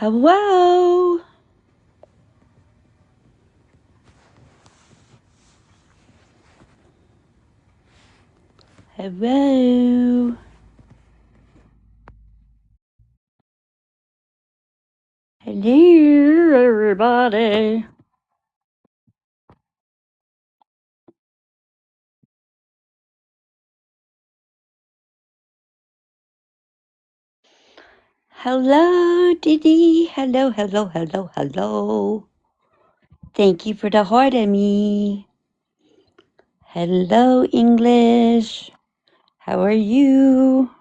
Hello. Hello. Hello, everybody. Hello, Didi. Hello, hello, hello, hello. Thank you for the heart, Emmy. Hello, English. How are you?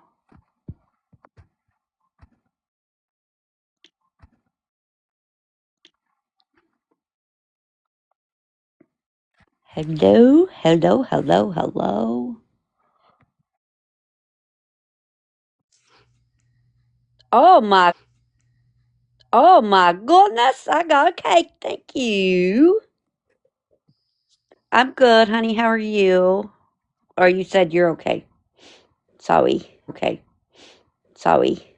Hello, hello, hello, hello. Oh my goodness, I got a cake. Thank you. I'm good, honey. How are you? Or you said you're okay. Sorry. Okay. Sorry.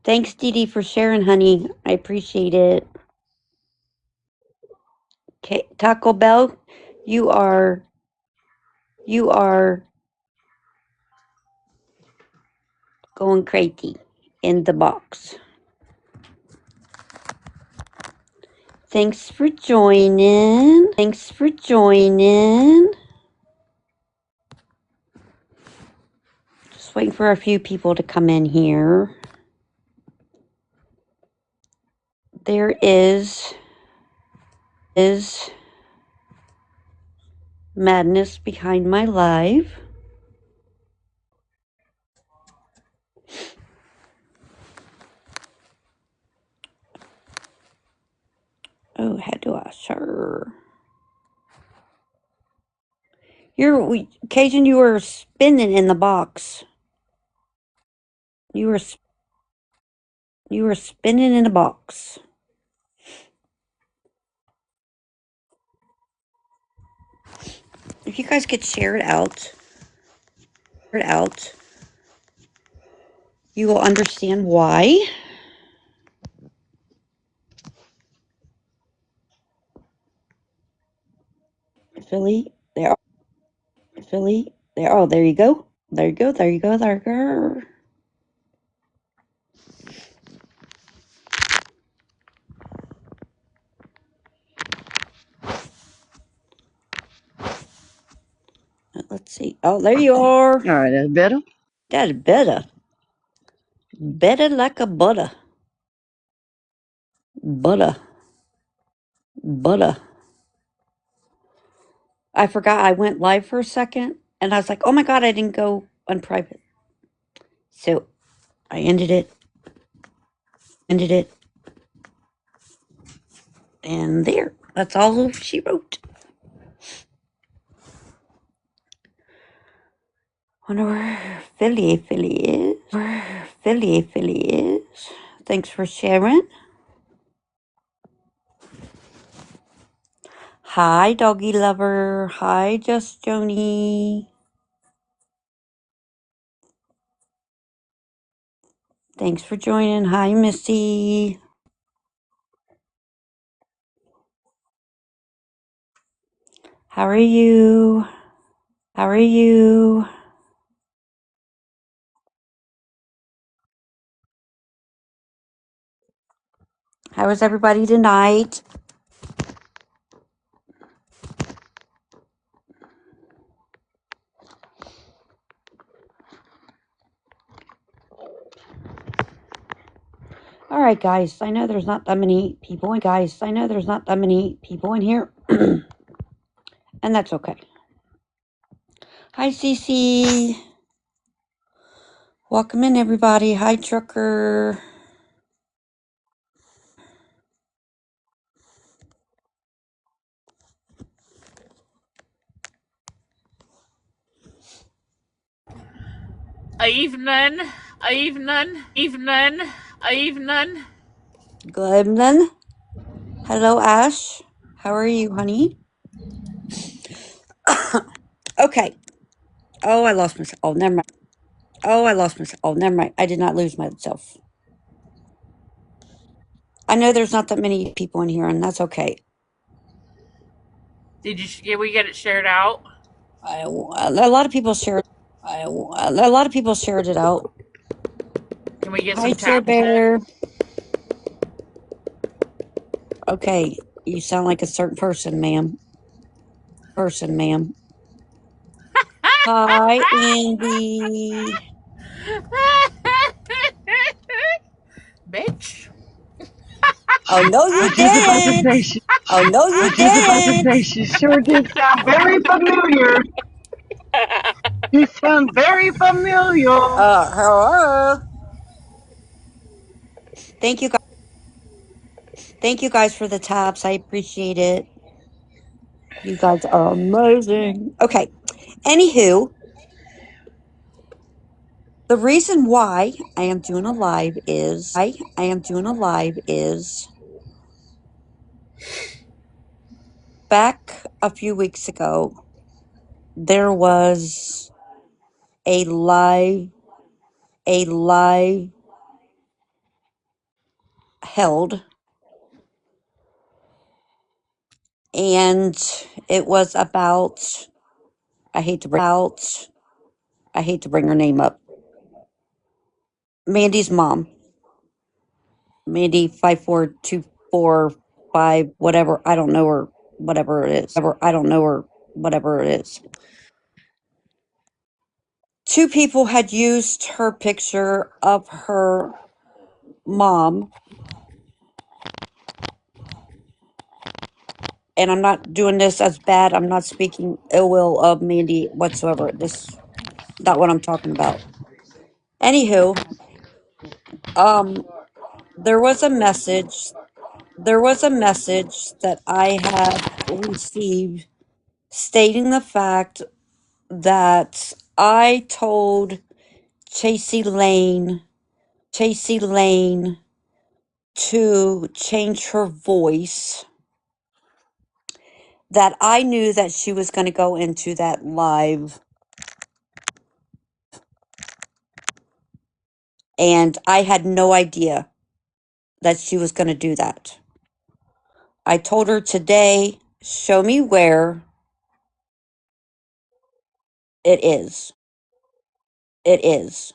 Thanks, Dee Dee, for sharing, honey. I appreciate it. Okay, Taco Bell, you are going crazy in the box. Thanks for joining. Thanks for joining. Just waiting for a few people to come in here. There is madness behind my live. Oh, how do I share? Cajun, you were spinning in the box. You were spinning in a box. If you guys could share it out, you will understand why. Philly, there. Philly, there. Oh, there you go. There you go. There you go. There you go. Let's see. Oh, there you are. All right, that's better. That's better. Better like a butter. Butter. Butter. I forgot I went live for a second and I was like, oh my God, I didn't go on private. So I ended it. And there. That's all she wrote. Wonder where Philly is. Philly is. Thanks for sharing. Hi, doggy lover. Hi, Just Joni. Thanks for joining. Hi, Missy. How are you? How are you? How is everybody tonight? All right, guys. I know there's not that many people in here. And that's okay. Hi, Cece. Welcome in, everybody. Hi, Trucker. Evening. Good evening. Hello, Ash. How are you, honey? Okay. Oh, I lost myself. Oh, never mind. I did not lose myself. I know there's not that many people in here, and that's okay. Did we get it shared out? A lot of people shared. A lot of people shared it out. Can we get Hi, some Chair taps? Bear. Okay, you sound like a certain person, ma'am. Hi, Andy. Bitch. Oh no, you didn't. Oh no, you didn't. She sure did sound very familiar. You sound very familiar. Hello. Thank you, guys. Thank you guys for the taps. I appreciate it. You guys are amazing. Okay. Anywho, the reason why I am doing a live is back a few weeks ago there was a live held, and it was about, I hate to bring her name up, Mandy's mom. Mandy 54245 whatever, I don't know her, whatever it is. Two people had used her picture of her mom, and I'm not doing this as bad. I'm not speaking ill will of Mandy whatsoever. This not what I'm talking about. Anywho, um, there was a message. There was a message that I had received stating the fact that I told Chasey Lane to change her voice, that I knew that she was going to go into that live, and I had no idea that she was going to do that. I told her today, show me where it is. It is.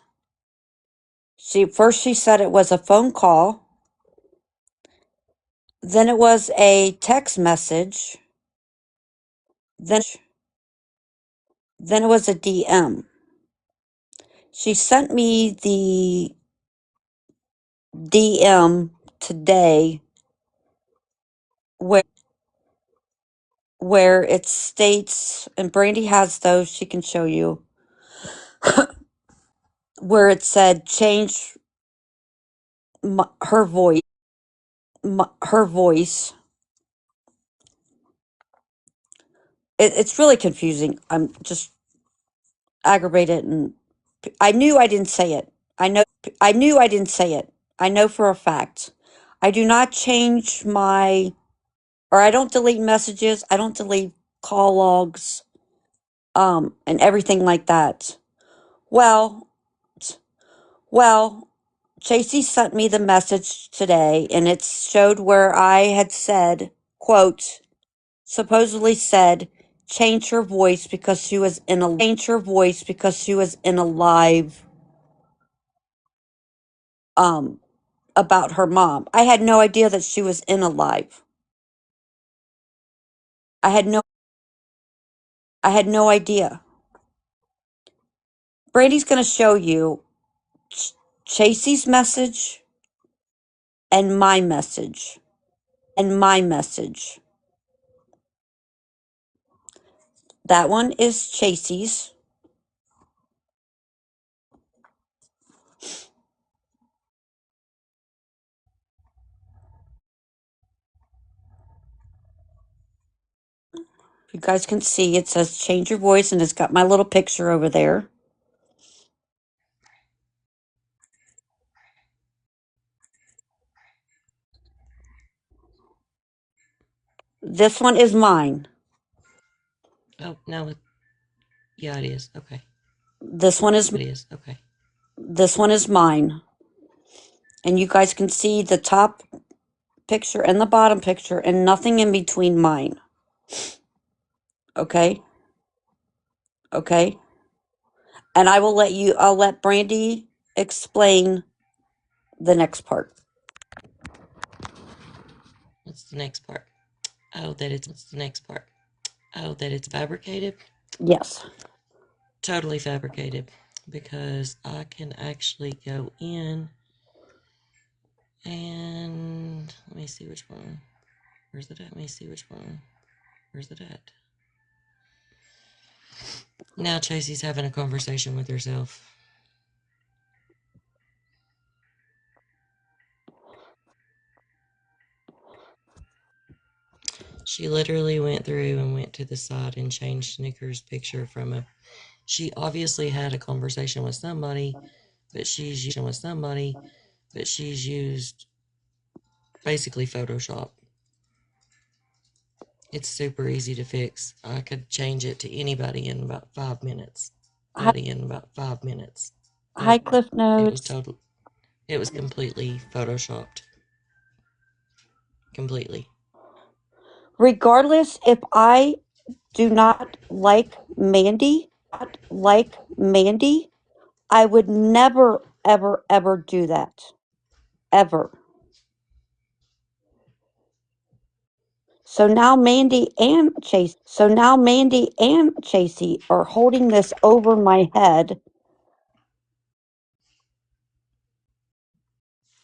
She said it was a phone call, then it was a text message, then it was a DM. She sent me the DM today where it states, and Brandy has those, she can show you, where it said change her voice. It's really confusing. I'm just aggravated, and I knew I didn't say it. I knew I didn't say it. I know for a fact. I do not change or I don't delete messages. I don't delete call logs, and everything like that. Well, Chasey sent me the message today, and it showed where I had said, quote, supposedly said, change her voice because she was in a live, um, about her mom. I had no idea that she was in a live. I had no idea. Brady's going to show you Chasey's message and my message. That one is Chasey's. You guys can see it says change your voice, and it's got my little picture over there. This one is mine. Oh, no. Yeah, it is. Okay. This one is It is. Okay. This one is mine. And you guys can see the top picture and the bottom picture and nothing in between mine. Okay? Okay? And I'll let Brandy explain the next part. What's the next part? Oh, that it's fabricated? Yes. Totally fabricated. Because I can actually go in and let me see which one. Where's it at? Where's it at? Now Chasey's having a conversation with herself. She literally went through and went to the side and changed Snickers' picture from a. She obviously had a conversation with somebody, but she's used basically Photoshop. It's super easy to fix. I could change it to anybody in about 5 minutes. Hi, But Cliff it was Notes. total. It was completely photoshopped. Completely. Regardless if I do not like Mandy, I would never, ever, ever do that. Ever. So now Mandy and Chasey are holding this over my head.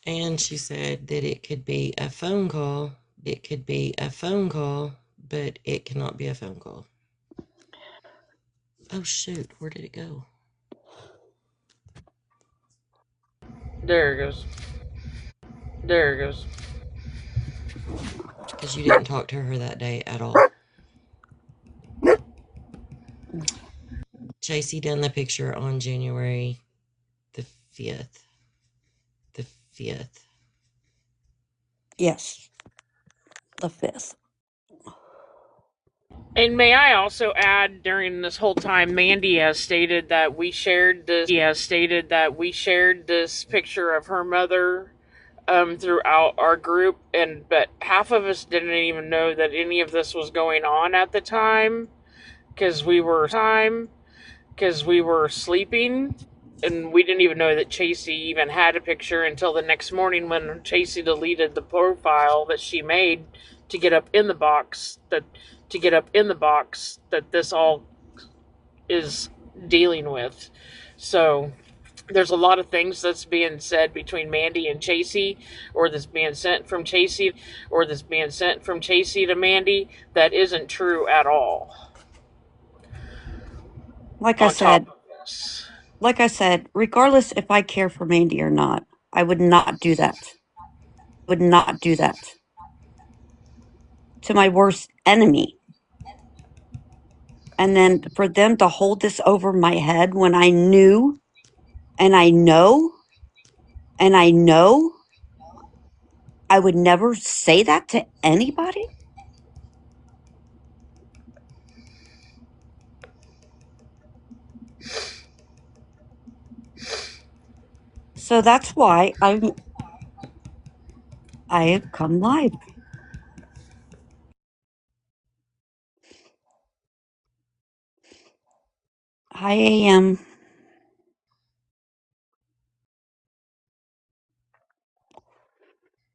And she said that it could be a phone call. But it cannot be a phone call. Oh shoot, where did it go? There it goes. Because you didn't talk to her that day at all. Chasey done the picture on January the 5th. Yes. The 5th. And may I also add, during this whole time, Mandy has stated that we shared this picture of her mother throughout our group, but half of us didn't even know that any of this was going on at the time because we were sleeping, and we didn't even know that Chasey even had a picture until the next morning when Chasey deleted the profile that she made to get up in the box that this all is dealing with. So there's a lot of things that's being said between Mandy and Chasey, or that's being sent from Chasey to Mandy, that isn't true at all. Like On top of this. I said, regardless if I care for Mandy or not, I would not do that. To my worst enemy. And then for them to hold this over my head when I knew and I know I would never say that to anybody. So that's why I have come live. Hi, AM.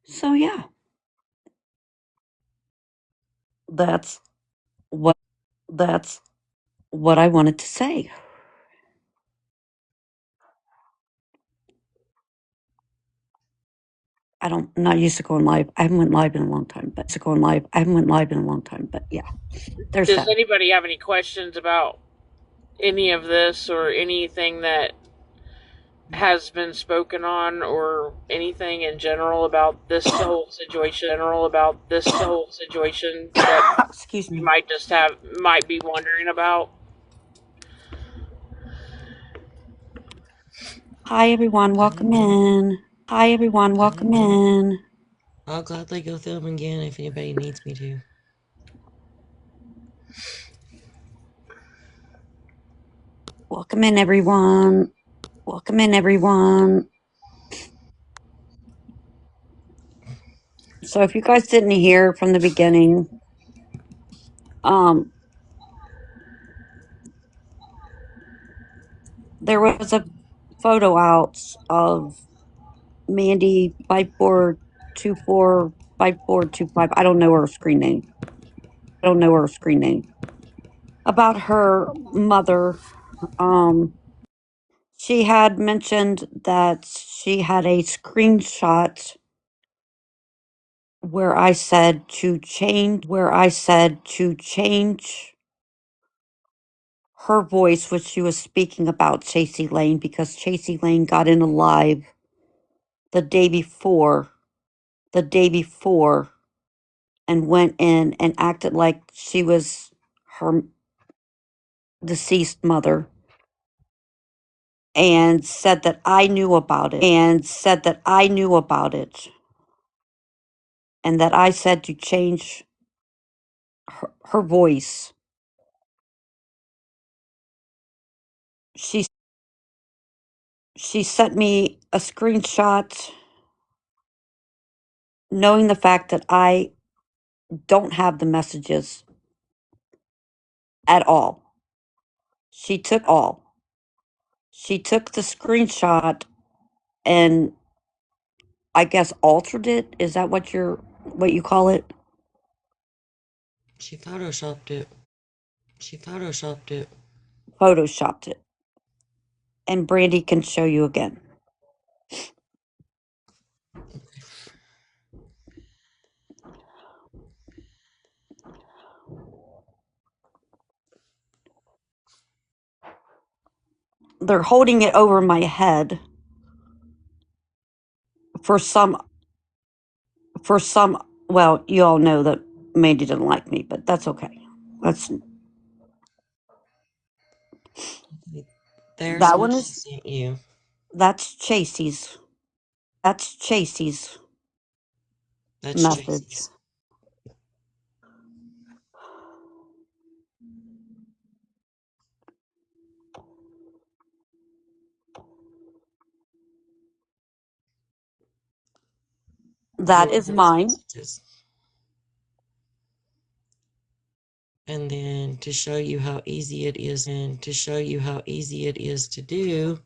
So yeah, that's what I wanted to say. I'm not used to going live. I haven't went live in a long time, but yeah, there's Does that. anybody have any questions about any of this or anything that has been spoken on, or anything in general about this whole situation that Excuse you me. might be wondering about? Hi, everyone. Welcome in. I'll gladly go through them again if anybody needs me to. Welcome in, everyone. So if you guys didn't hear from the beginning, um, there was a photo out of Mandy 5424 5425. I don't know her screen name. I don't know her screen name. About her mother. Um, she had mentioned that she had a screenshot where I said to change her voice, which she was speaking about Chasey Lane, because Chasey Lane got in a live the day before, the day before, and went in and acted like she was her deceased mother and said that I knew about it and that I said to change her voice. She she sent me a screenshot knowing the fact that I don't have the messages at all. She took the screenshot and I guess altered it. Is that what you call it? She photoshopped it. She photoshopped it. Photoshopped it. And Brandy can show you again. They're holding it over my head for some well, you all know that Mandy didn't like me, but that's okay. That's There's that what one she is sent you. that's Chasey's. That's Chasey's That's message. Chasey's. That Your is mine. messages. And then to show you how easy it is to do,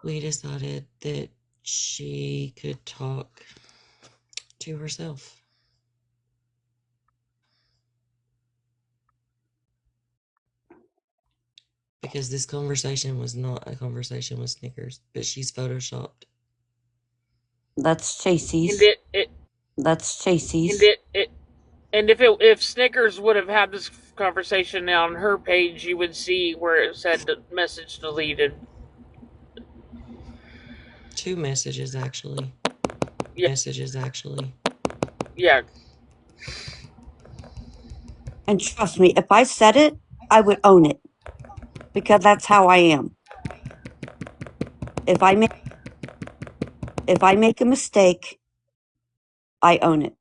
we decided that she could talk to herself. Because this conversation was not a conversation with Snickers, but she's photoshopped. That's And Chasey's. it That's and Chasey's. and if Snickers would have had this conversation on her page, you would see where it said the message deleted. Two messages, actually. Yeah, And trust me, if I said it, I would own it because that's how I am. If I make a mistake, I own it.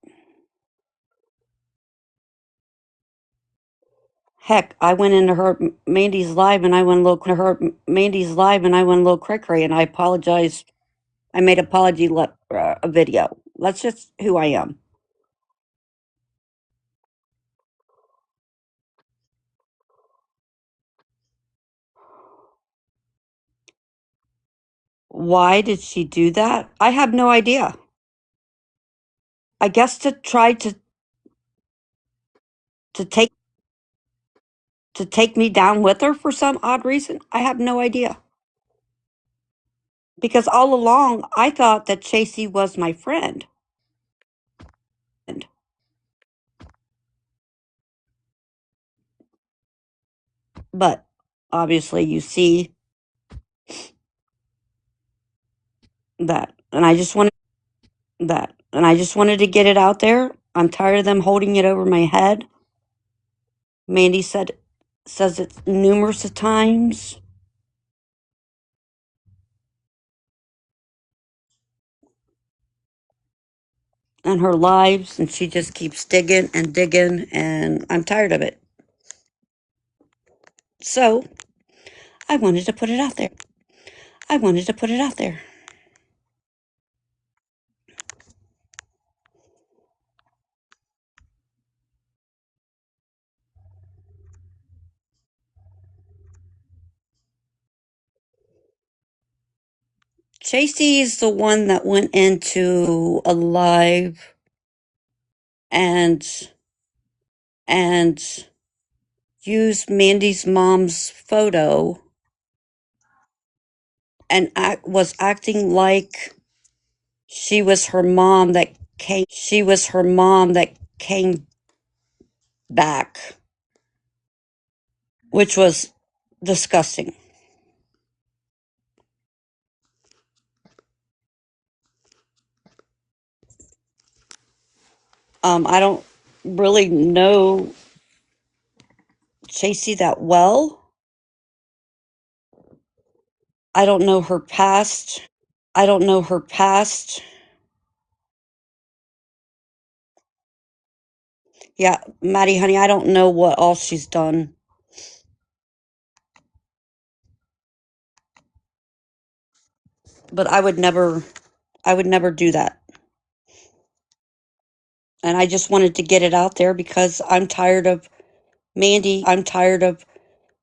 Heck, I went into her Mandy's live and I went a little cray cray and I apologized. I made a video. That's just who I am. Why did she do that? I have no idea. I guess to try to take to take me down with her for some odd reason. I have no idea. Because all along I thought that Chasey was my friend. But obviously you see that. And I just wanted to get it out there. I'm tired of them holding it over my head. Mandy says it numerous of times in her lives, and she just keeps digging, and I'm tired of it. So I wanted to put it out there. I wanted to put it out there. Chasey's the one that went into a live and and used Mandy's mom's photo and was acting like she was her mom that came back, which was disgusting. I don't really know Chasey that well. I don't know her past. I don't know her past. Yeah, Maddie, honey, I don't know what all she's done, but I would never do that. And I just wanted to get it out there because I'm tired of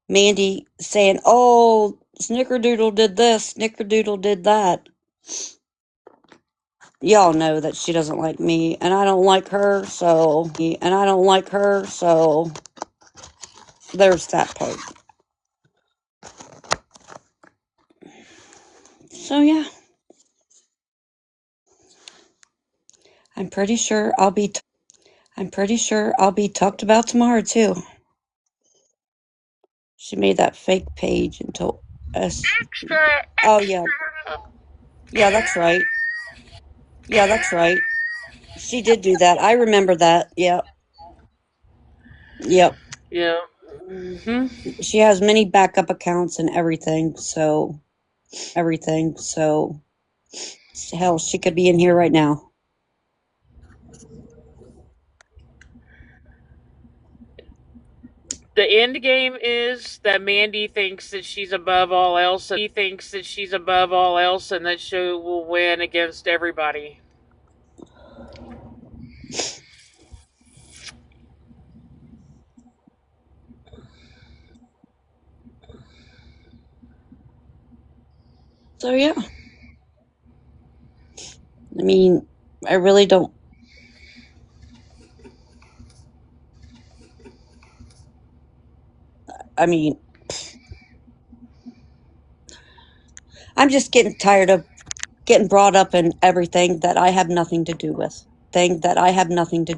Mandy saying, "Oh, Snickerdoodle did this, Snickerdoodle did that." Y'all know that she doesn't like me, and I don't like her, so there's that part. So yeah, I'm pretty sure I'll be talked about tomorrow too. She made that fake page until us. Extra, Oh yeah, extra. yeah, that's right. Yeah, that's right. She did do that. I remember that. Yep, yep. Yeah. Hmm. She has many backup accounts and everything. So hell, she could be in here right now. The end game is that Mandy thinks that she's above all else, and that she will win against everybody. So yeah, I mean, I really don't. I mean, I'm just getting tired of getting brought up in everything that I have nothing to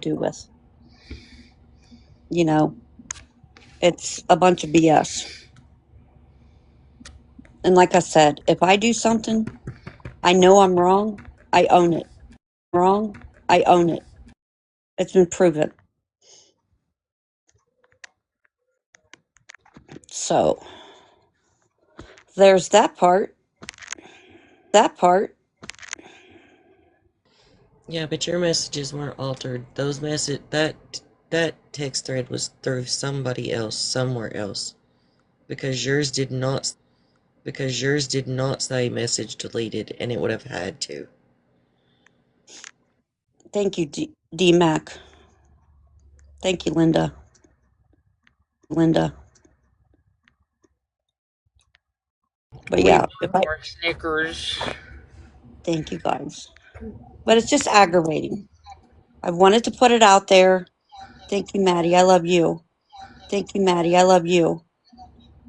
do with. You know, it's a bunch of BS. And like I said, if I do something, I know I'm wrong. I own it. I own it. It's been proven. So there's that part. Yeah, but your messages weren't altered. That text thread was through somebody else somewhere else because yours did not say message deleted, and it would have had to. Thank you, D Mac. Thank you, Linda. But We yeah, want more Snickers. thank you guys. But it's just aggravating. I wanted to put it out there. Thank you, Maddie. I love you. Thank you, Maddie. I love you.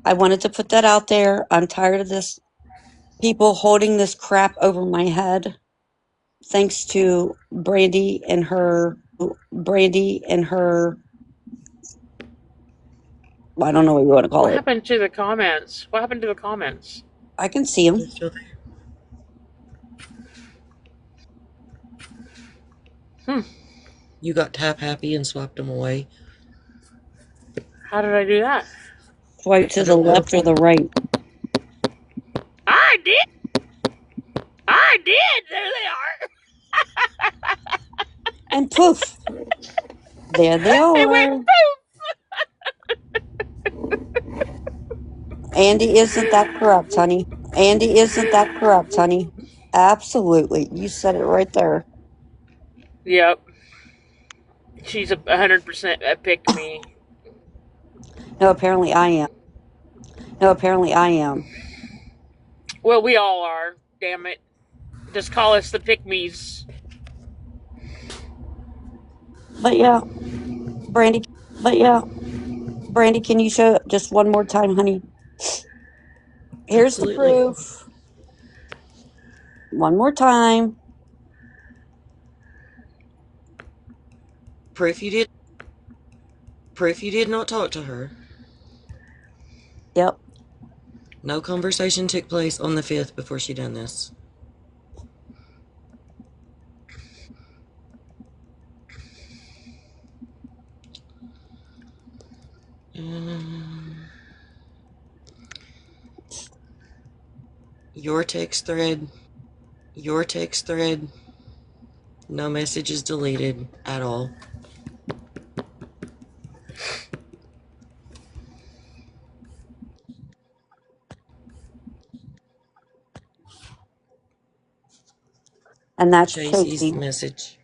I wanted to put that out there. I'm tired of this people holding this crap over my head. Thanks to Brandy and her, I don't know what you want to call What it. happened to the comments? What happened to the comments? I can see them. They're still there. Hmm. You got tap happy and swapped them away. How did I do that? Swipe to I the don't know. left or the right. I did. I did. There they are. And poof, there they It went are. boom. Andy, isn't that correct, honey? Andy, isn't that correct, honey? Absolutely. You said it right there. Yep. She's 100% a pick me. No, apparently I am. Well, we all are. Damn it. Just call us the Pygmies. But yeah, Brandy, But yeah, Brandy, can you show just one more time, honey? Here's the absolutely. proof. One more time. Proof you did. Proof you did not talk to her. Yep. No conversation took place on the 5th before she done this. Um, your text thread. Your text thread. No messages deleted at all. And that's Chasey's Chasey. message.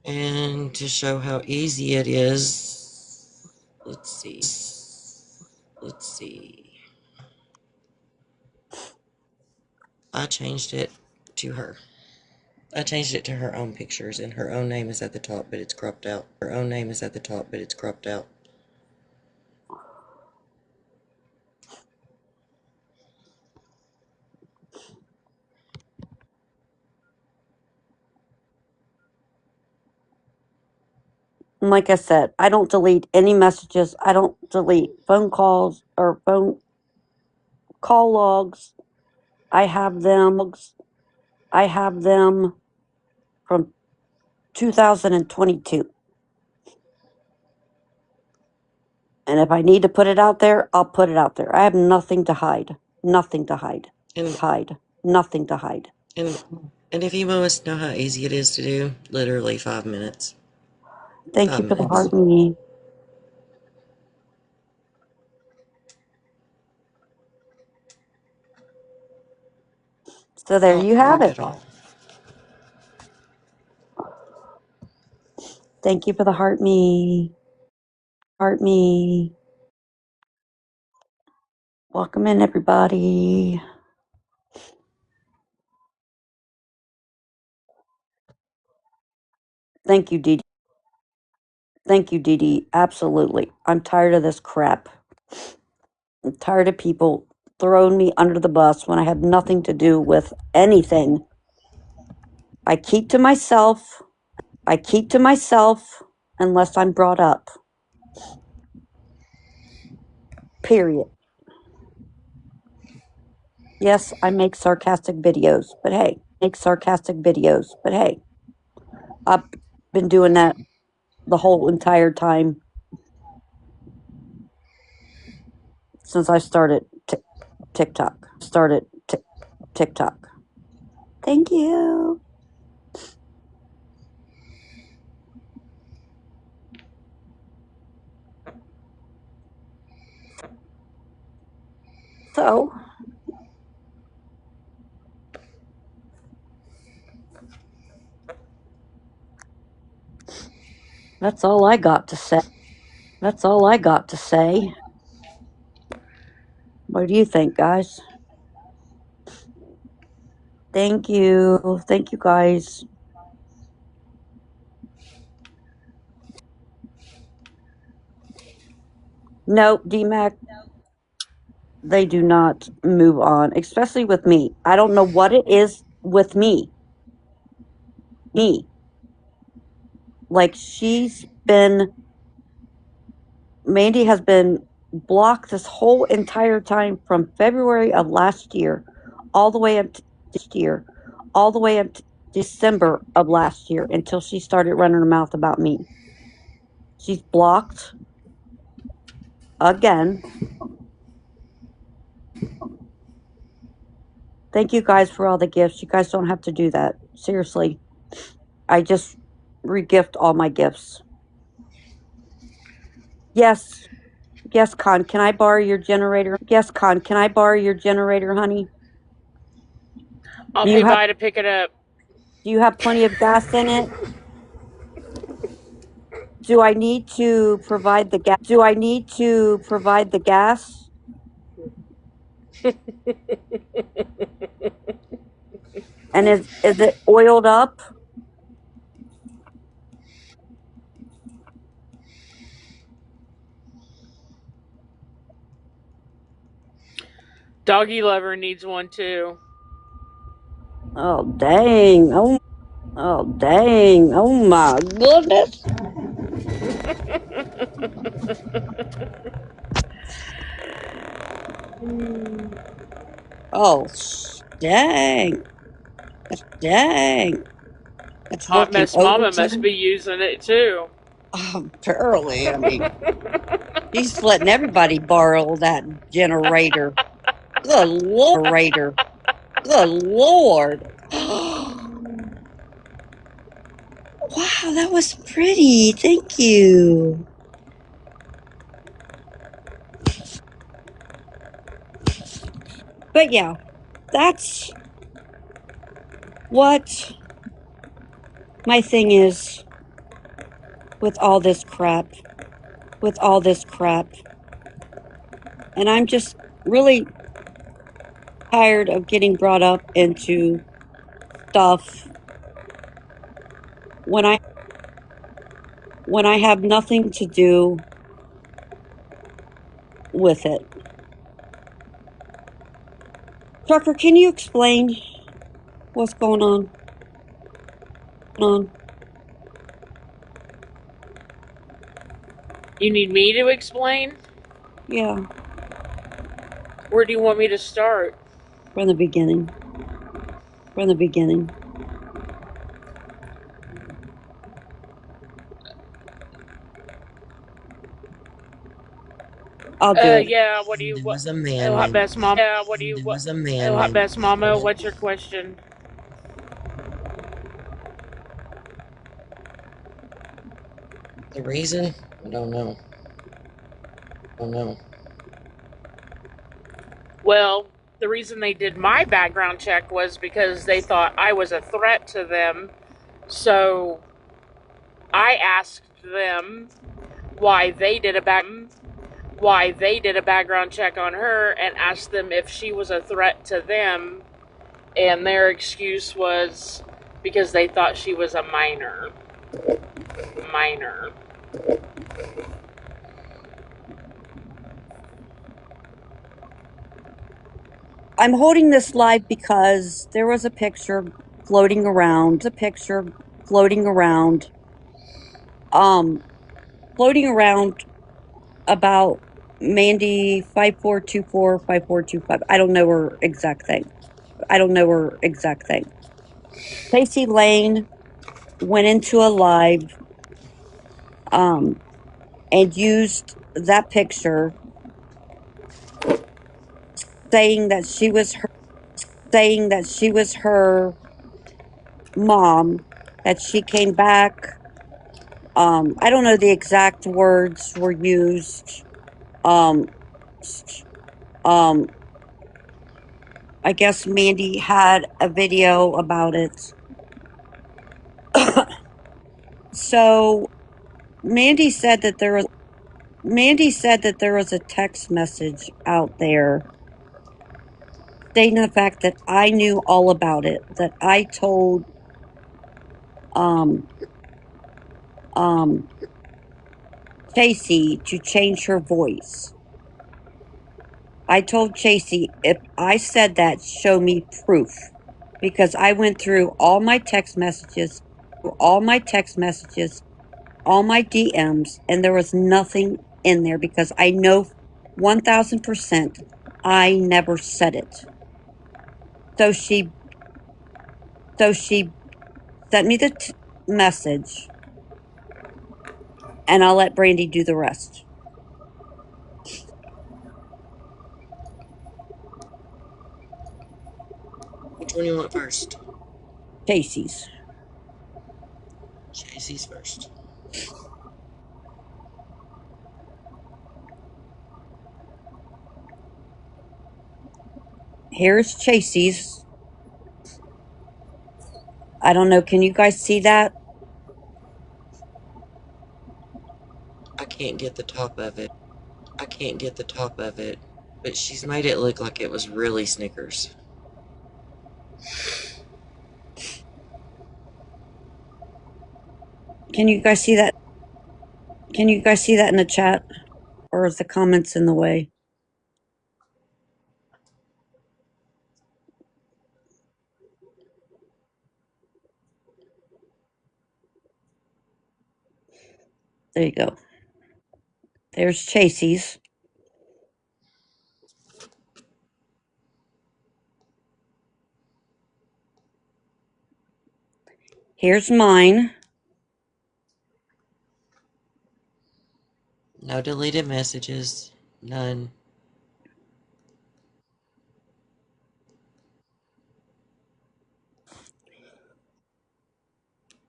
And to show how easy it is, let's see. Let's see. I changed it to her. I changed it to her own pictures, and her own name is at the top, but it's cropped out. Her own name is at the top, but it's cropped out. And like I said, I don't delete any messages. I don't delete phone calls or phone call logs. I have them. I have them from 2022. And if I need to put it out there, I'll put it out there. I have nothing to hide. Nothing to hide. And Nothing to hide. and and if you want to know how easy it is to do, literally 5 minutes. Thank 5 you for the minutes. heart me. So there you have Not it. at all. Thank you for the heart me. Heart me. Welcome in, everybody. Thank you, Dee Dee. Thank you, Dee Dee. Absolutely. I'm tired of this crap. I'm tired of people throwing me under the bus when I have nothing to do with anything. I keep to myself. I keep to myself unless I'm brought up. Period. Yes, I make sarcastic videos, but hey, I've been doing that the whole entire time since I started TikTok. TikTok. Thank you. So, that's all I got to say. That's all I got to say. What do you think, guys? Thank you. Thank you, guys. No, DMAC, they do not move on, especially with me. I don't know what it is with me. Me. Like Mandy has been blocked this whole entire time from February of last year, all the way up to December of last year until she started running her mouth about me. She's blocked again. Thank you guys for all the gifts. You guys don't have to do that. Seriously. I just regift all my gifts. Yes. Yes, Con, can I borrow your generator? Yes, Con, can I borrow your generator, honey? I'll Do you be have by to pick it up. plenty of gas in it? Do I need to provide the gas? And is it oiled up? Doggy lover needs one too. Oh dang! Oh dang! Oh my goodness! Oh dang! Dang! That's Hot working mess mama must overtime. be using it too. Apparently, I mean, he's letting everybody borrow that generator. Good lord! Wow, that was pretty. Thank you. But yeah, that's what my thing is with all this crap. With all this crap. And I'm just really tired of getting brought up into stuff when I have nothing to do with it. Trucker, can you explain what's going on? You need me to explain? Yeah, Where do you want me to start? from the beginning. From the beginning. I'll do it. Yeah, what do And you there what was a man named and there was a man Hot named best mama, what's your question? the reason I don't know. Well, the reason they did my background check was because they thought I was a threat to them. So I asked them why they did a background check on her and asked them if she was a threat to them, and their excuse was because they thought she was a minor. I'm holding this live because there was a picture floating around, um, floating around about Mandy 54245425. I don't know her exact thing. Casey Lane went into a live um and used that picture saying that she was her mom, that she came back. I don't know the exact words were used. Um um I guess Mandy had a video about it. So Mandy said that there was a text message out there stating the fact that I knew all about it, that I told um um Chasey to change her voice. I told Chasey, if I said that, show me proof. Because I went through all my text messages, all my DMs, and there was nothing in there because I know 1000% I never said it. So she sent me the message, and I'll let Brandy do the rest. Which one you want first? Chasey's. Chasey's first. Here's Chasey's. I don't know. Can you guys see that? I can't get the top of it. but she's made it look like it was really Snickers. Can you guys see that? Can you guys see that in the chat? Or is the comments in the way? There you go. There's Chasey's. Here's mine. No deleted messages. None.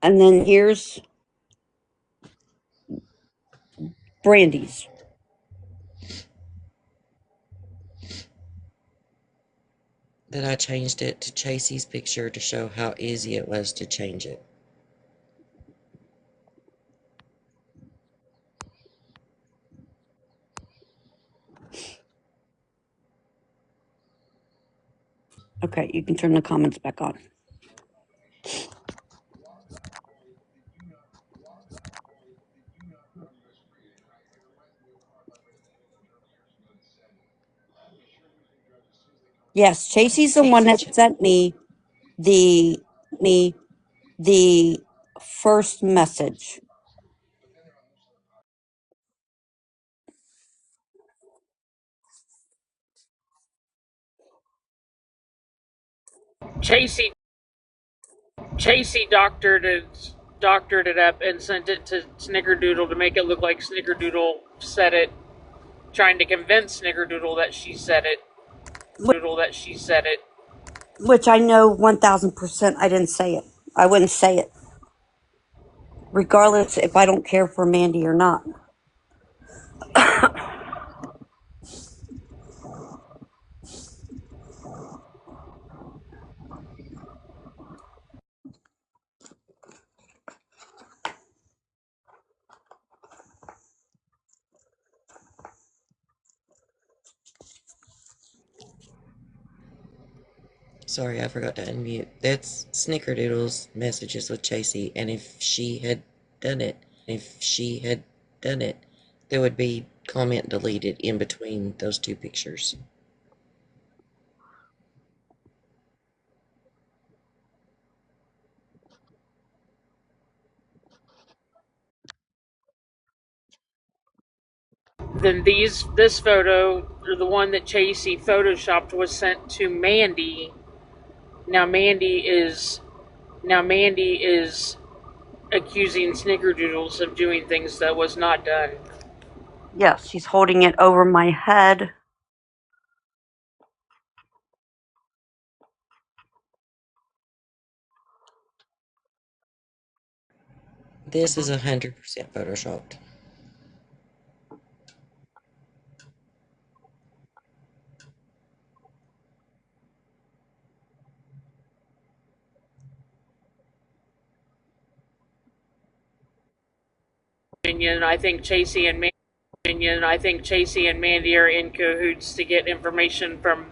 And then here's Brandy's. That I changed it to Chasey's picture to show how easy it was to change it. Okay, you can turn the comments back on. Yes, Chasey's the one that sent me the the first message. Chasey Chasey doctored it up and sent it to Snickerdoodle to make it look like Snickerdoodle said it, trying to convince Snickerdoodle that she said it. Which I know 1000% I didn't say it. I wouldn't say it, regardless if I don't care for Mandy or not. Sorry, I forgot to unmute. That's Snickerdoodle's messages with Chasey, and if she had done it, there would be comment deleted in between those two pictures. Then this photo, or the one that Chasey photoshopped, was sent to Mandy. Now Mandy is accusing Snickerdoodles of doing things that was not done. Yes, she's holding it over my head. This is 100% photoshopped. Opinion, I think Chasey and Mandy are in cahoots to get information from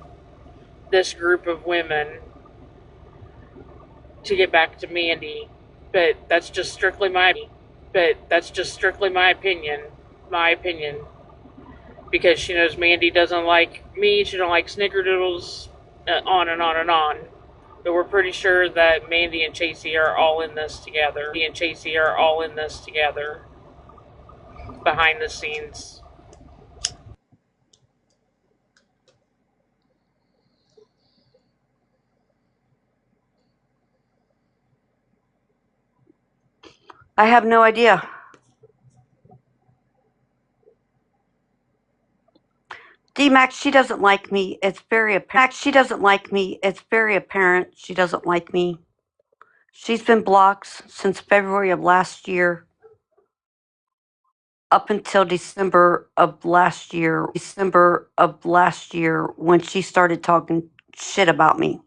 this group of women to get back to Mandy. But that's just strictly my opinion. My opinion. Because she knows Mandy doesn't like me, she don't like Snickerdoodles, on and on and on. But we're pretty sure that Mandy and Chasey are all in this together. Behind the scenes. I have no idea. D-Max, she doesn't like me. It's very apparent. It's very apparent she doesn't like me. She's been blocked since February of last year up until December of last year when she started talking shit about me.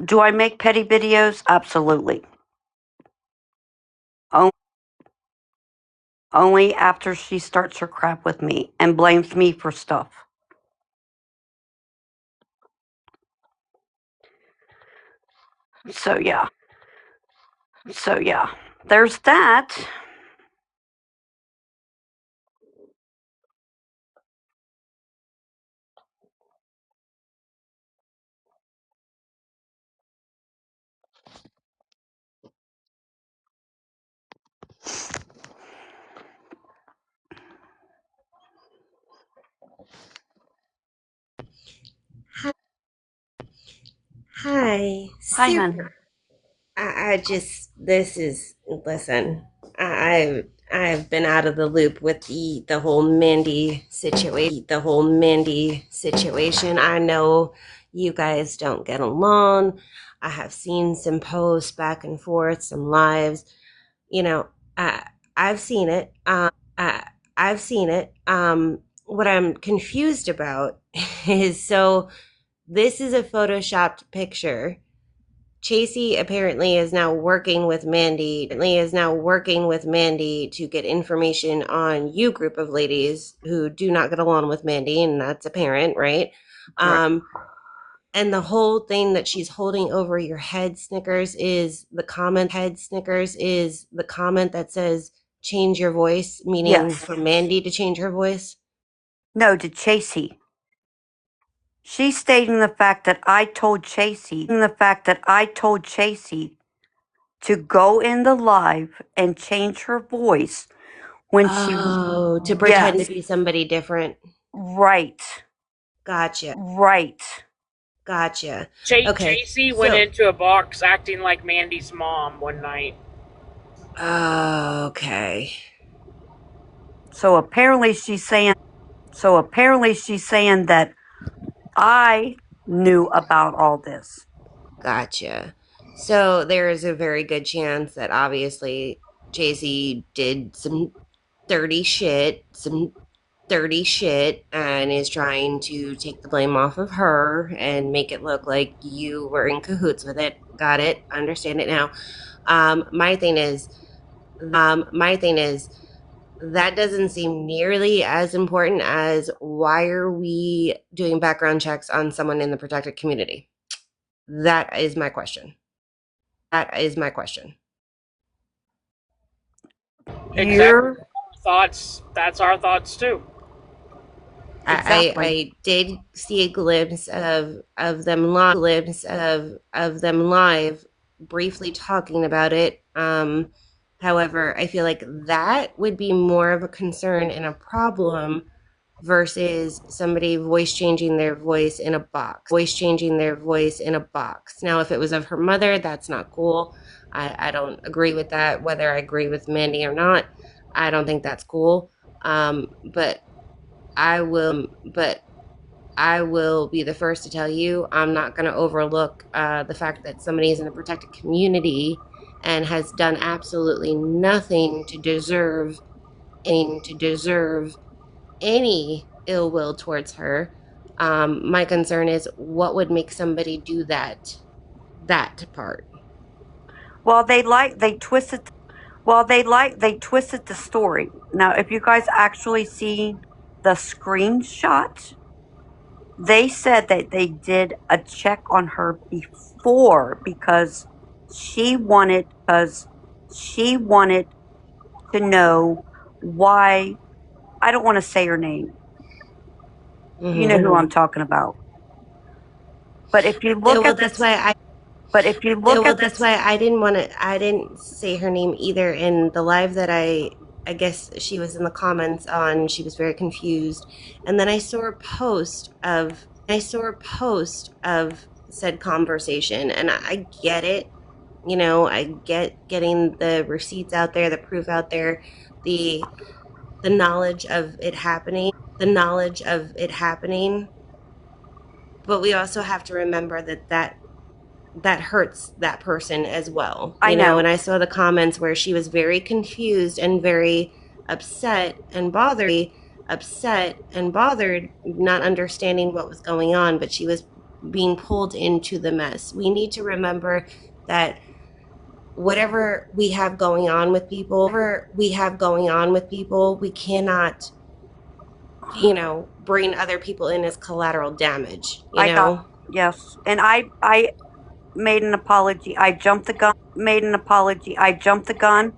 Do I make petty videos? Absolutely. only after she starts her crap with me and blames me for stuff. So yeah. There's that. Hi, Hi, hun. super. I just this is listen. I've been out of the loop with the whole Mandy situation. I know you guys don't get along. I have seen some posts back and forth, some lives. You know, I've seen it. I've seen it. What I'm confused about is so this is a photoshopped picture. Chasey apparently is now working with Mandy to get information on you group of ladies who do not get along with Mandy, and that's apparent, right? Right. And the whole thing that she's holding over your head, Snickers, is the comment that says change your voice, meaning Yes. for Mandy to change her voice. No, to Chasey. She's stating the fact that I told Chasey to go in the live and change her voice when she. Oh, to pretend to Yes. be somebody different. Right. Gotcha. Right. Gotcha. Okay. Chasey went So, into a box acting like Mandy's mom one night. okay. So apparently she's saying that I knew about all this. Gotcha. So there is a very good chance that obviously JC did some dirty shit, and is trying to take the blame off of her and make it look like you were in cahoots with it. Got it. Understand it now. My thing is that doesn't seem nearly as important as why are we doing background checks on someone in the protected community? That is my question. Exactly. You're Thoughts. That's our thoughts too. exactly. I did see a glimpse of them live, briefly talking about it. However, I feel like that would be more of a concern and a problem versus somebody voice changing their voice in a box. Now, if it was of her mother, that's not cool. I don't agree with that. Whether I agree with Mandy or not, I don't think that's cool. But I will be the first to tell you I'm not going to overlook the fact that somebody is in a protected community and has done absolutely nothing to deserve any ill will towards her. My concern is what would make somebody do that part. Well, they twisted the story. Now, if you guys actually see the screenshot, they said that they did a check on her before because she wanted to know why. I don't want to say her name. You know Mm-hmm. who I'm talking about. But if you Yeah, look well, at that's this, why but if you look at this, I didn't want to. I didn't say her name either in the live that I guess she was in the comments on. She was very confused, and then I saw a post of said conversation, and I get it. You know, I get getting the receipts out there, the proof out there, the the knowledge of it happening. But we also have to remember that hurts that person as well, I you know. And know. I saw the comments where she was very confused and very upset and bothered, not understanding what was going on, but she was being pulled into the mess. We need to remember that whatever we have going on with people, we cannot, bring other people in as collateral damage, I got yes, and I made an apology. I jumped the gun. I jumped the gun.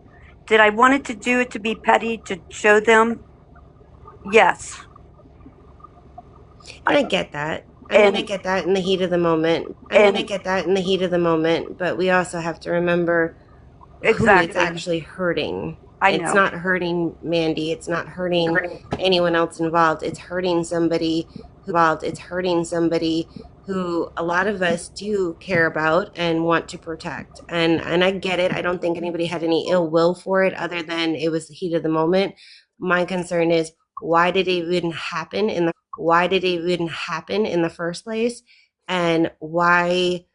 Did I wanted to do it to be petty to show them? Yes. And I, I get that. I and get that in the heat of the moment. I and get that in the heat of the moment, but we also have to remember who it's exactly. actually hurting. I It's know. not hurting Mandy. It's not hurting anyone else involved. It's hurting somebody who a lot of us do care about and want to protect. And I get it. I don't think anybody had any ill will for it other than it was the heat of the moment. My concern is why did it even happen in the first place? And why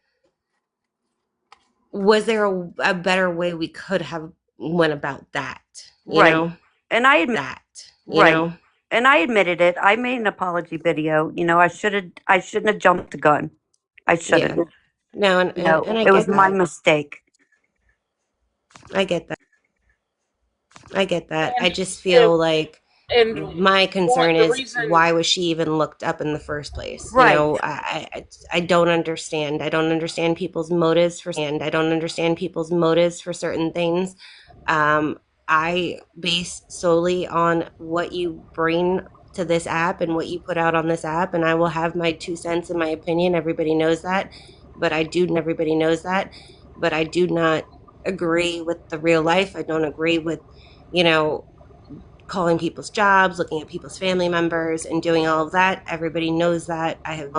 was there a better way we could have went about that, Right. And I admit you right. know? And I admitted it. I made an apology video. I shouldn't have jumped the gun. I Yeah. shouldn't. No, and I It was get my that. mistake. I get that. I get that. I And just it, feel like and my concern the is reason why was she even looked up in the first place? Right. I don't understand. I don't understand people's motives for certain things. I base solely on what you bring to this app and what you put out on this app, and I will have my 2 cents and my opinion. Everybody knows that, but I do not agree with the real life. I don't agree with, you know, calling people's jobs, looking at people's family members, and doing all of that. Everybody knows that. I have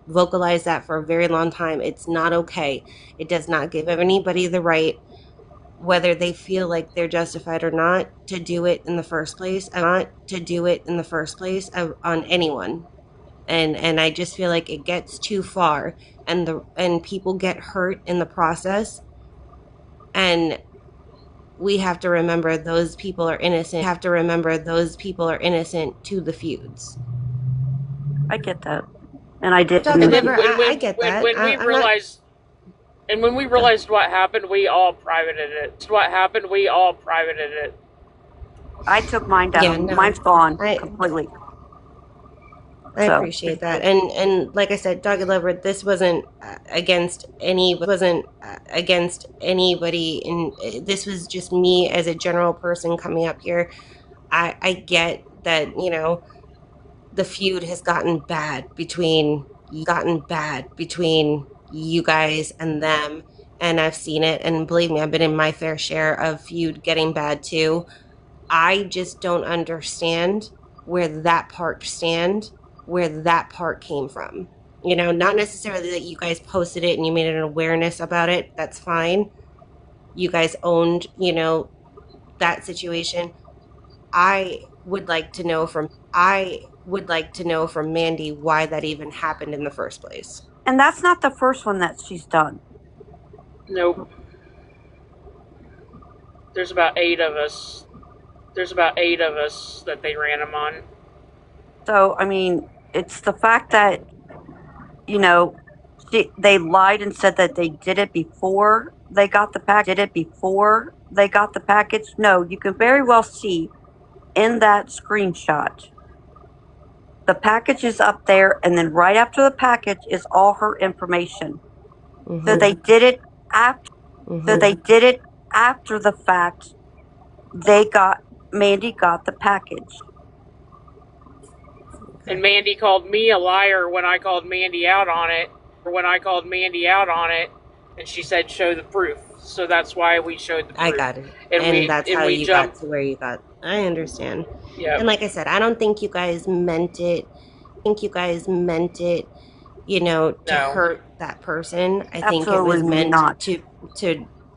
vocalized that for a very long time. It's not okay. It does not give anybody the right, whether they feel like they're justified or not, to do it in the first place. On anyone. And I just feel like it gets too far, and people get hurt in the process, and we have to remember those people are innocent. To the feuds. I get that. And I Dr. and didn't. then Liver, I get that. when we I'm not. realized and when we realized what happened, we all privated it. I took mine Yeah, down. no. Mine's gone I completely. I So appreciate that, and like I said, Dr. Liver, this wasn't against anybody, and this was just me as a general person coming up here. I get that, the feud has gotten bad between you guys and them, and I've seen it, and believe me, I've been in my fair share of feud getting bad too. I just don't understand where that part came from. Not necessarily that you guys posted it and you made an awareness about it. That's fine. You guys owned, that situation. I would like to know from Mandy why that even happened in the first place. and that's not the first one that she's done. Nope. There's about 8 of us. That they ran them on. So I mean, it's the fact that they lied and said that they did it before they got the package. No, you can very well see in that screenshot the package is up there, and then right after the package is all her information. So Mm-hmm. they did it after. Mm-hmm. The fact they got Mandy got the package. And Okay. Mandy called me a liar when I called Mandy out on it, and she said show the proof. So that's why we showed the I proof, got it. and And that's how we you got jumped. to where you got. I understand. Yeah, And like I said, I don't think you guys meant it. To no, hurt that person. I think it was Absolutely meant not. to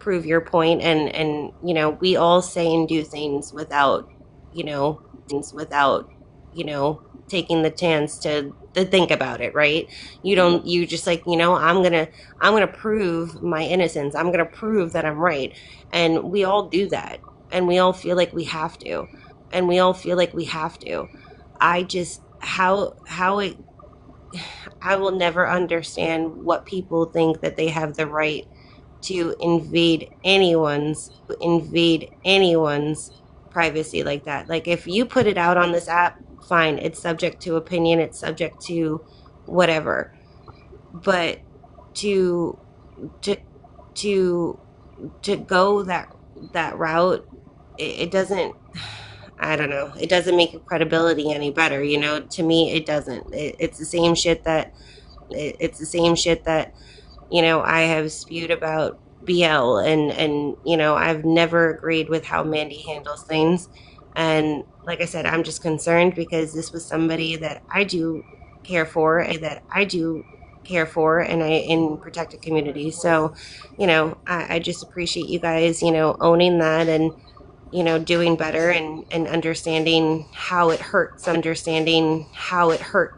prove your point, and we all say and do things without taking the chance to think about it, right? You just like, I'm gonna prove my innocence. I'm gonna prove that I'm right. And we all do that. And we all feel like we have to. I just how it I will never understand what people think that they have the right to invade anyone's privacy like that. Like if you put it out on this app, fine, it's subject to opinion, it's subject to whatever. But to to to to go that route, it doesn't, I don't know, it doesn't make your credibility any better, you know. To me it doesn't. It's the same shit that it's the same shit that, you know, I have spewed about BL, and you know, I've never agreed with how Mandy handles things. And like I said, I'm just concerned because this was somebody that I do care for, and I in protected communities. So, you know, I just appreciate you guys, you know, owning that, and you know, doing better, and understanding how it hurt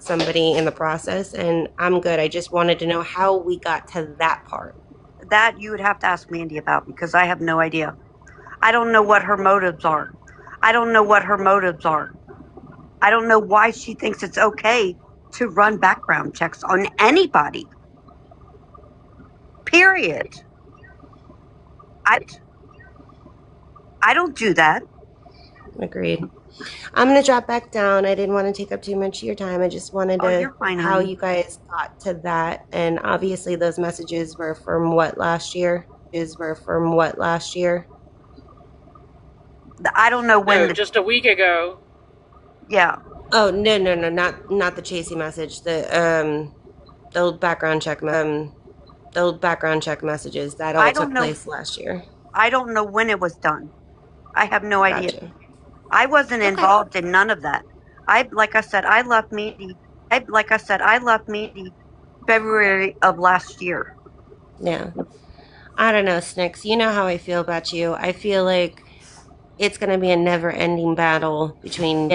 somebody in the process. And I'm good. I just wanted to know how we got to that part. That you would have to ask Mandy about because I have no idea. I don't know what her motives are. I don't know what her motives are. I don't know why she thinks it's okay to run background checks on anybody. Period. I don't do that. Agreed. I'm gonna drop back down. I didn't want to take up too much of your time. I just wanted Oh, to you're fine, how honey. you guys got to that. And obviously those messages were from what last year? I don't know when No, the just a week ago. yeah. Oh, no, not the Chasey message. The old background check messages. That all I don't took know. place last year. I don't know when it was done. I have no idea. Gotcha. I wasn't Okay. involved in none of that. I like I said, I left Mandy February of last year. Yeah. I don't know, Snicks. You know how I feel about you. I feel like it's going to be a never-ending battle between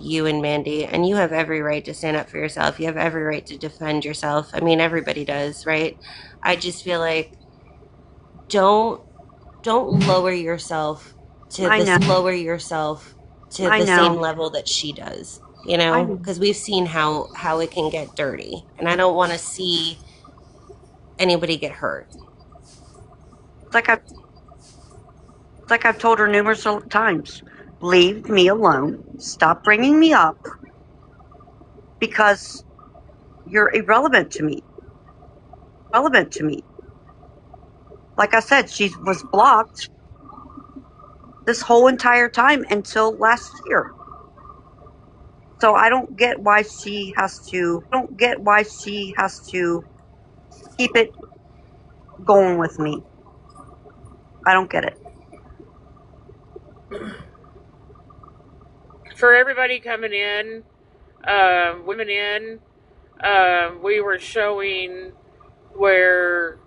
you and Mandy, and you have every right to stand up for yourself. You have every right to defend yourself. I mean, everybody does, right? I just feel like don't lower yourself I know. to I the same know. level that she does, you I know, know. because we've seen how it can get dirty, and I don't want to see anybody get hurt. It's like I've told her numerous times. Leave me alone. Stop bringing me up because you're irrelevant to me. Like I said, she was blocked this whole entire time until last year. So I don't get why she has to. Keep it going with me. I don't get it. For everybody coming in, we were showing where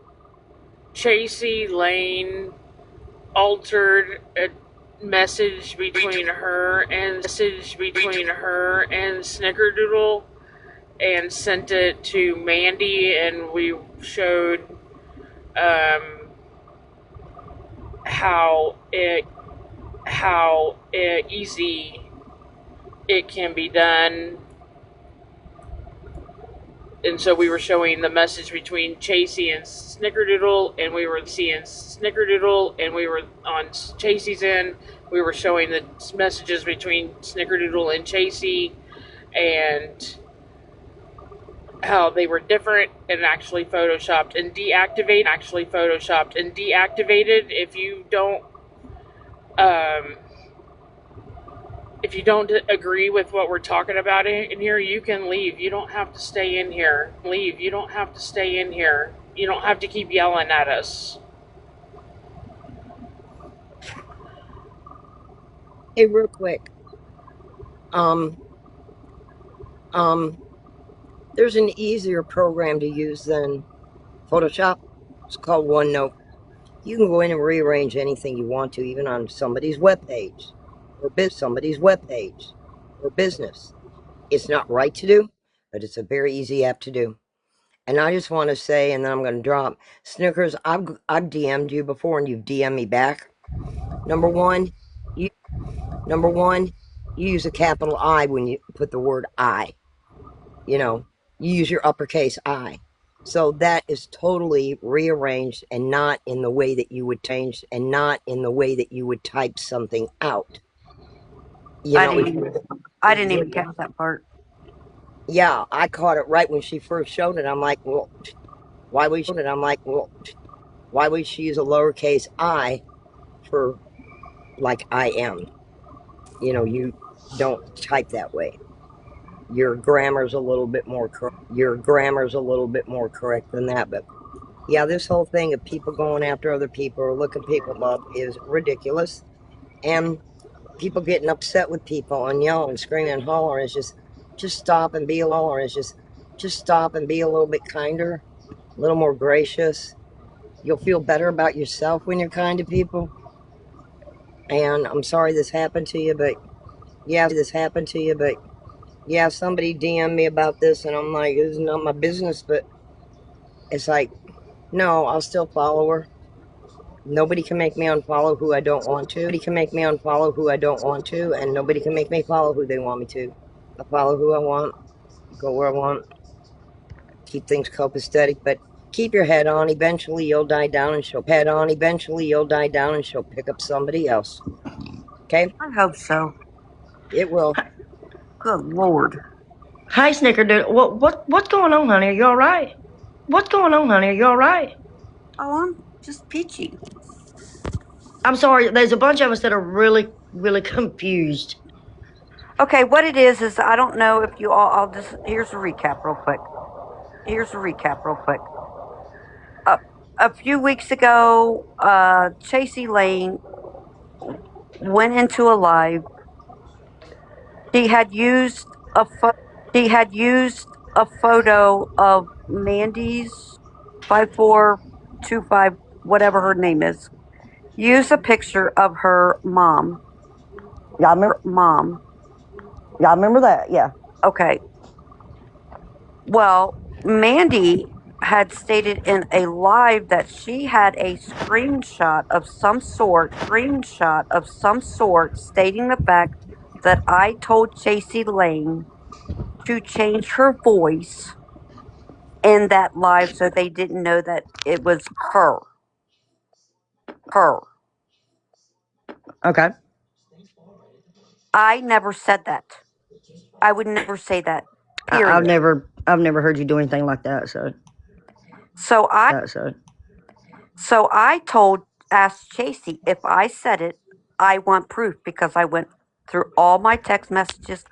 Chasey Lane altered a message between her and Snickerdoodle and sent it to Mandy, and we showed um, how easy it can be done. And so we were showing the message between Chasey and Snickerdoodle, and we were seeing Snickerdoodle, and we were on Chasey's end. We were showing the messages between Snickerdoodle and Chasey, and how they were different and actually photoshopped and deactivated. Um, if you don't agree with what we're talking about in here, you can leave. You don't have to stay in here. You don't have to keep yelling at us. Hey, real quick. Um, there's an easier program to use than Photoshop. It's called OneNote. You can go in and rearrange anything you want to, even on somebody's webpage or business. It's not right to do, but it's a very easy app to do. And I just want to say, and then I'm going to drop Snickers. I've DM'd you before, and you've DM'd me back. Number one, you use a capital I when you put the word I. You know, you use your uppercase I. So that is totally rearranged and not in the way that you would type something out. You I know, didn't even, I didn't even catch that part. yeah, I caught it right when she first showed it. I'm like, well, why would she use a lowercase I for like I am? You know, you don't type that way. Your grammar's a little bit more correct than that. But yeah, this whole thing of people going after other people or looking people up is ridiculous. And people getting upset with people and yelling and screaming and hollering is just stop and be a little bit kinder, a little more gracious. You'll feel better about yourself when you're kind to people. And I'm sorry this happened to you, but yeah, somebody DM'd me about this, and I'm like, it's not my business, but it's like, no, I'll still follow her. Nobody can make me unfollow who I don't want to. Nobody can make me unfollow who I don't want to, and nobody can make me follow who they want me to. I follow who I want, go where I want, keep things copacetic, but keep your head on. Eventually you'll die down and she'll pick up somebody else. Okay? I hope so. It will. Good Lord. Hi, Snickerdoodle. What's going on, honey? Are you all right? What's going on, honey? Are you all right? Oh, I'm just peachy. I'm sorry. There's a bunch of us that are really, really confused. Okay, what it is I don't know if you all, here's a recap real quick. Uh, a few weeks ago, Chasey Lane went into a live. She had used a photo of Mandy's 5425, whatever her name is. Use a picture of her mom. Y'all remember that? Yeah. Okay. Well, Mandy had stated in a live that she had a screenshot of some sort stating the fact that I told Chasey Lane to change her voice in that live so they didn't know that it was her. Okay. I never said that. I would never say that. I've Period. never heard you do anything like that. So I asked Chasey if I said it, I want proof because I went through all my text messages,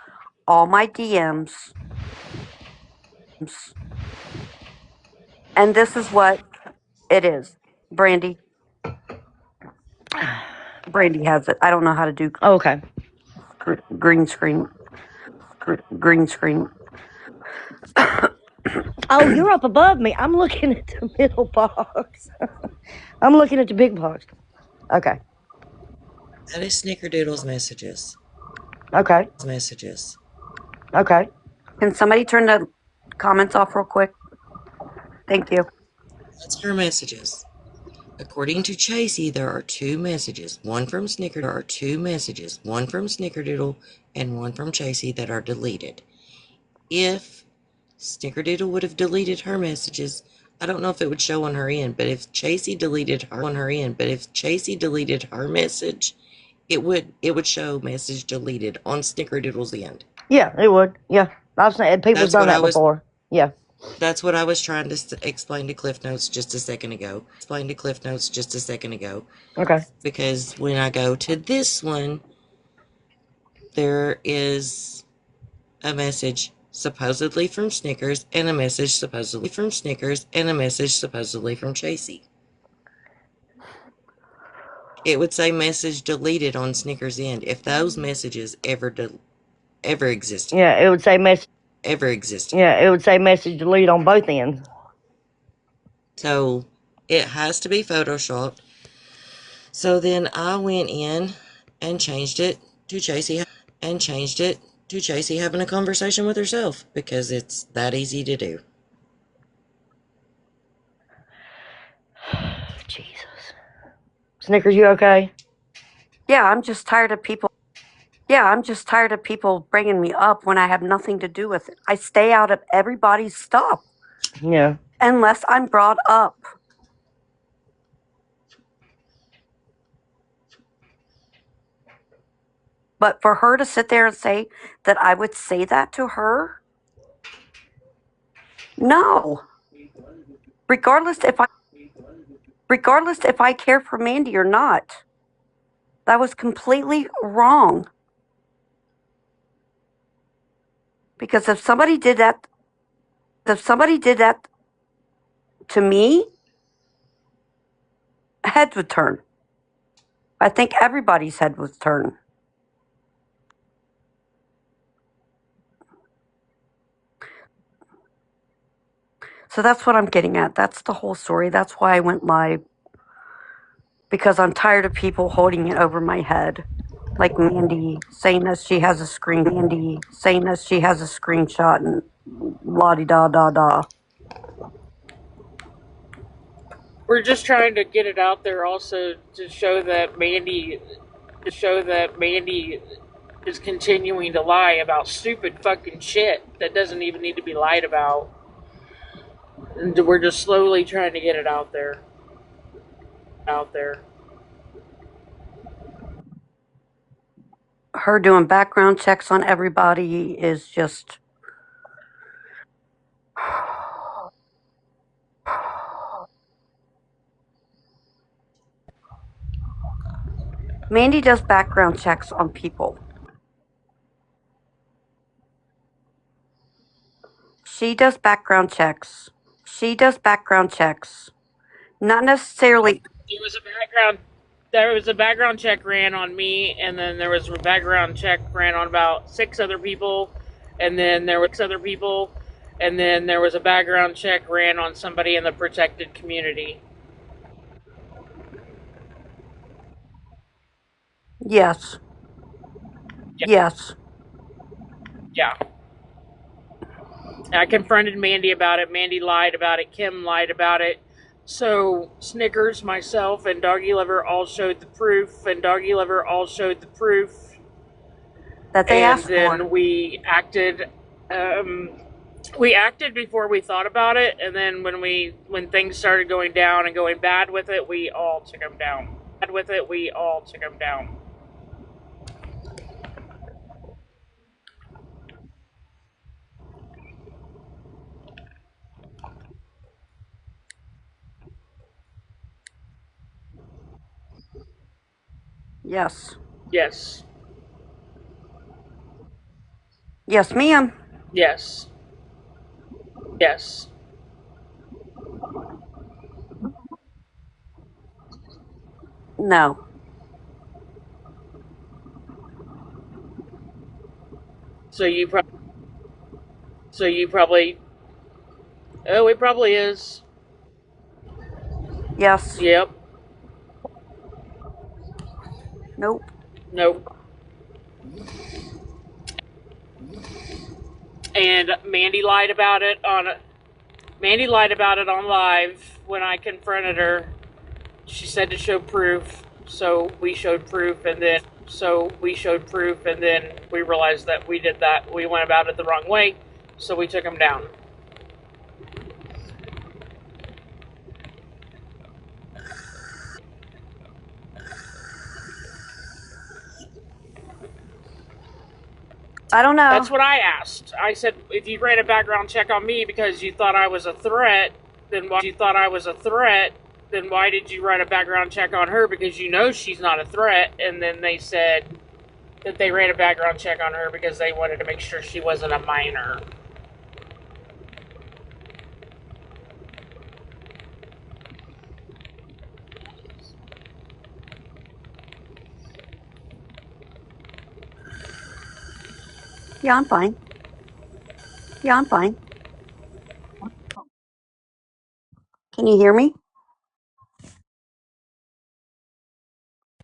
all my DMs, and this is what it is. Brandy has it. I don't know how to do Okay. green screen. Green screen. Oh, you're up above me. I'm looking at the middle box. I'm looking at the big box. Okay. That is Snickerdoodle's messages. Okay. Okay. Can somebody turn the comments off real quick? Thank you. That's her messages. According to Chasey, there are two messages. One from Snickerdoodle and one from Chasey that are deleted. If Snickerdoodle would have deleted her messages, I don't know if it would show on her end, but if Chasey deleted her message, it would show message deleted on Snickerdoodle's end. Yeah, it would. Yeah. I've seen people That's done what that before. Yeah. That's what I was trying to explain to Cliff Notes just a second ago. Okay. Because when I go to this one, there is a message supposedly from Snickers and a message supposedly from Chasey. It would say message deleted on Snickers' end if those messages ever existed. Yeah, it would say message. Yeah, it would say message delete on both ends. So it has to be photoshopped. So then I went in and changed it to Chasey having a conversation with herself because it's that easy to do. Jesus. Snickers, you okay? Yeah, I'm just tired of people bringing me up when I have nothing to do with it. I stay out of everybody's stuff. Yeah. unless I'm brought up. But for her to sit there and say that I would say that to her, no. Regardless if I care for Mandy or not, that was completely wrong. Because if somebody did that to me, heads would turn. I think everybody's head would turn. So that's what I'm getting at. That's the whole story. That's why I went live. Because I'm tired of people holding it over my head. Like Mandy saying that she has a screenshot and la di da da da. We're just trying to get it out there also to show that Mandy is continuing to lie about stupid fucking shit that doesn't even need to be lied about. And we're just slowly trying to get it out there. Her doing background checks on everybody is just. Mandy does background checks on people. She does background checks. Not necessarily. There was a background check ran on me, and then there was a background check ran on about 6 other people, and then there was a background check ran on somebody in the protected community. Yes. Yes. Yeah. I confronted Mandy about it. Mandy lied about it. Kim lied about it. So Snickers, myself, and Doggy Lover all showed the proof, That they and asked for. then we acted. We acted before we thought about it, and then when things started going down and going bad with it, we all took them down. Yes. Yes. Yes, ma'am. Yes. Yes. No. So you probably. Oh, it probably is. Yes. Yep. Nope. Nope. And Mandy lied about it on live when I confronted her. She said to show proof, so we showed proof, and then we realized that we went about it the wrong way, so we took him down. I don't know. That's what I asked. I said, if you ran a background check on me because you thought I was a threat, then why did you run a background check on her because you know she's not a threat? And then they said that they ran a background check on her because they wanted to make sure she wasn't a minor. Yeah, I'm fine. Can you hear me?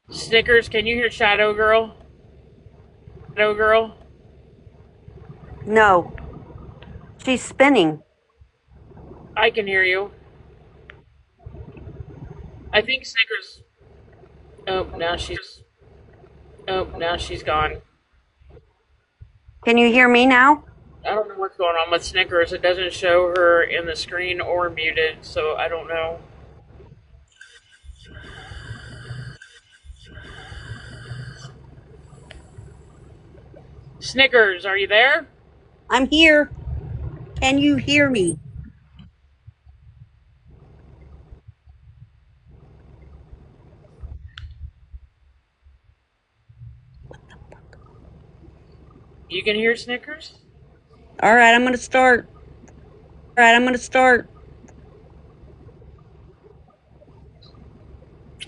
Snickers, can you hear Shadow Girl? No. She's spinning. I can hear you. I think Snickers. Oh, now she's gone. Can you hear me now? I don't know what's going on with Snickers. It doesn't show her in the screen or muted, so I don't know. Snickers, are you there? I'm here. Can you hear me? You can hear Snickers? All right, I'm gonna start.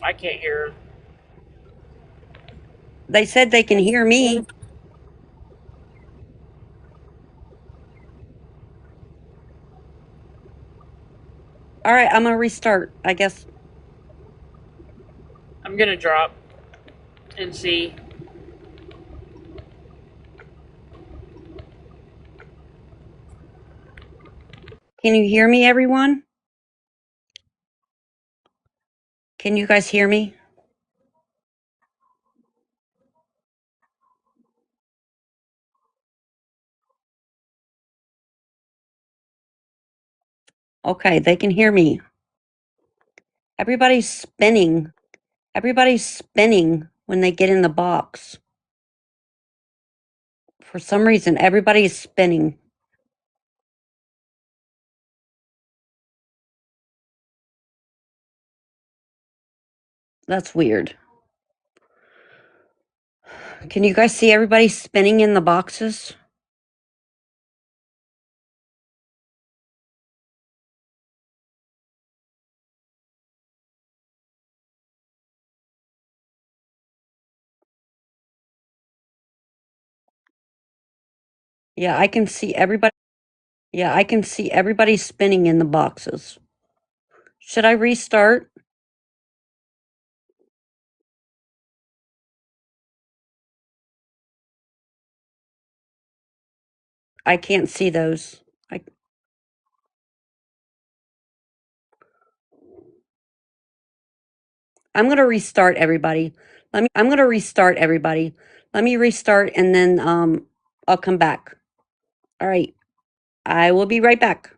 I can't hear her. They said they can hear me. All right, I'm gonna restart, I guess. I'm gonna drop and see. Can you hear me, everyone? Can you guys hear me? Okay, they can hear me. Everybody's spinning. Everybody's spinning when they get in the box. For some reason, everybody's spinning. That's weird. Can you guys see everybody spinning in the boxes? Yeah, I can see everybody. Yeah, I can see everybody spinning in the boxes. Should I restart? I can't see those. I'm going to restart everybody. Let me restart and then I'll come back. All right. I will be right back.